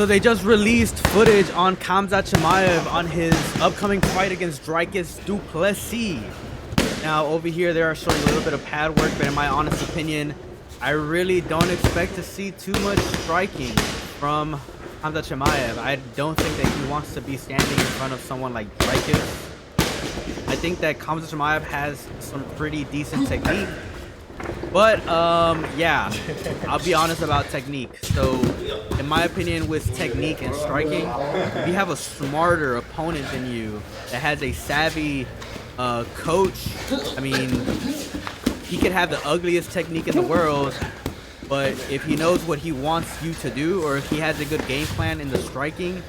So they just released footage on Khamzat Chimaev on his upcoming fight against Dricus du Plessis. Now over here they are showing a little bit of pad work, but in my honest opinion, I really don't expect to see too much striking from Khamzat Chimaev. I don't think that he wants to be standing in front of someone like Dricus. I think that Khamzat Chimaev has some pretty decent technique. But yeah, I'll be honest about technique. So in my opinion, with technique and striking, if you have a smarter opponent than you that has a savvy coach, I mean, he could have the ugliest technique in the world, but if he knows what he wants you to do, or if he has a good game plan in the striking,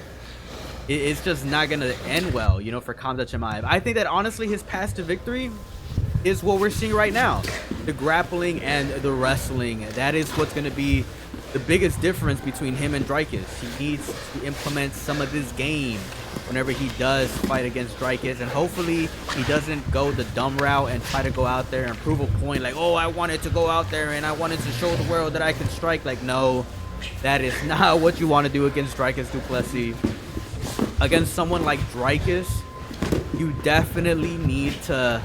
it's just not gonna end well, you know, for Khamzat Chimaev. I think that honestly his path to victory is what we're seeing right now. The grappling and the wrestling. That is what's going to be the biggest difference between him and Dricus. He needs to implement some of this game whenever he does fight against Dricus, and hopefully he doesn't go the dumb route and try to go out there and prove a point like, oh, I wanted to go out there and I wanted to show the world that I can strike. Like, no, that is not what you want to do against Dricus du Plessis. Against someone like Dricus, you definitely need to,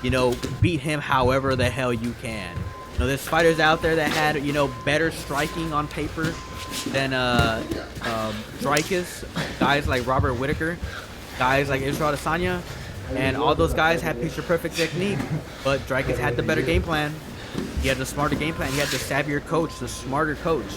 you know, beat him however the hell you can. You know, there's fighters out there that had, you know, better striking on paper than Dricus. Guys like Robert Whittaker, guys like Israel Adesanya, and all those guys had picture-perfect technique, but Dricus had the better game plan. He had the smarter game plan. He had the savvier coach, the smarter coach.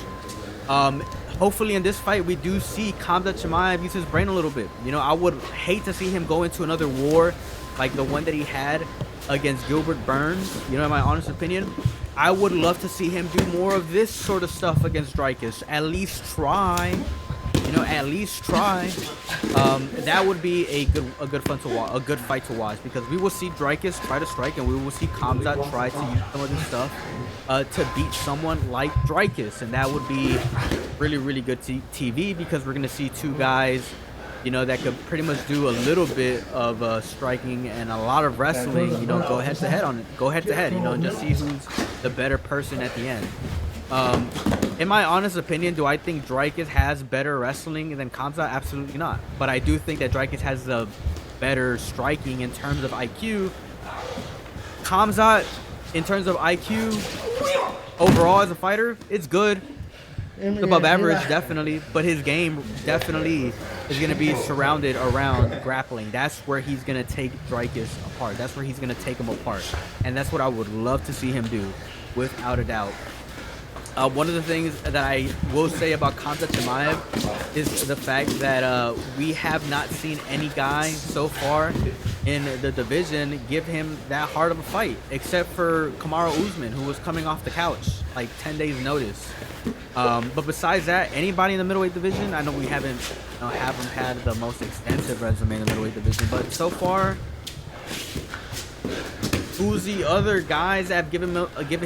Hopefully in this fight we do see Khamzat Chimaev use his brain a little bit. You know, I would hate to see him go into another war like the one that he had against Gilbert Burns. You know, in my honest opinion, I would love to see him do more of this sort of stuff against Dricus. At least try. You know, at least try. That would be a good fight to watch, because we will see Dricus try to strike, and we will see Khamzat try to use some of this stuff to beat someone like Dricus, and that would be really good TV, because we're gonna see two guys, you know, that could pretty much do a little bit of striking and a lot of wrestling. You know, go head to head, you know, and just see who's the better person at the end. In my honest opinion, do I think Dricus has better wrestling than Khamzat? Absolutely not. But I do think that Dricus has the better striking in terms of IQ. Khamzat, in terms of IQ, overall as a fighter, it's good. It's above average, definitely. But his game definitely is going to be surrounded around grappling. That's where he's going to take Dricus apart. That's where he's going to take him apart. And that's what I would love to see him do, without a doubt. One of the things that I will say about Khamzat Chimaev is the fact that we have not seen any guy so far in the division give him that hard of a fight, except for Kamaru Usman, who was coming off the couch, like 10 days notice. But besides that, anybody in the middleweight division, I know we haven't had the most extensive resume in the middleweight division, but so far, who's the other guys that have given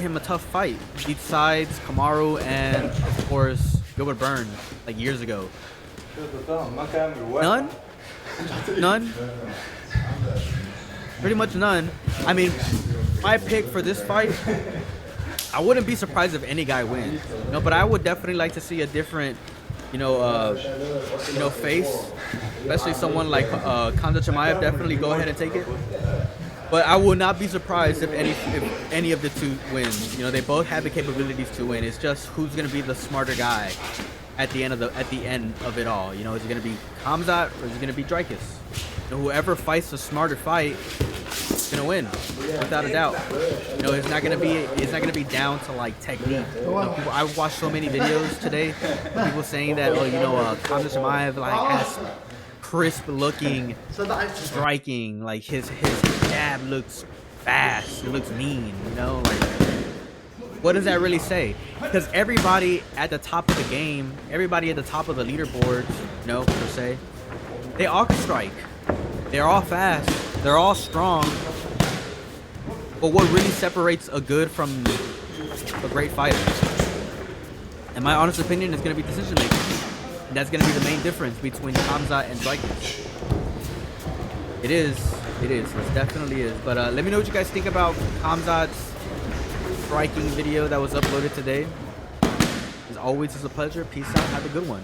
him a tough fight besides Kamaru and, of course, Gilbert Burns, like years ago? None? None? Pretty much none. I mean, my pick for this fight, I wouldn't be surprised if any guy wins. You know, but I would definitely like to see a different, face, especially someone like Khamzat Chimaev. Definitely go ahead and take it. But I will not be surprised if any of the two wins. You know, they both have the capabilities to win. It's just who's going to be the smarter guy at the end of it all. You know, is it going to be Khamzat or is it going to be Dricus? You know, whoever fights the smarter fight is going to win, without a doubt. You know, it's not going to be down to like technique. You know, I've watched so many videos today, people saying that, oh, you know, Khamzat Chimaev like has crisp looking striking, like his jab looks fast, it looks mean, you know, like what does that really say? Because everybody at the top of the game, everybody at the top of the leaderboards, you know, per se, they all can strike, they're all fast, they're all strong, but what really separates a good from a great fighter, in my honest opinion, is going to be decision making. That's going to be the main difference between Khamzat and Dricus. It is. It definitely is. But let me know what you guys think about Khamzat's striking video that was uploaded today. As always, it's a pleasure. Peace out. Have a good one.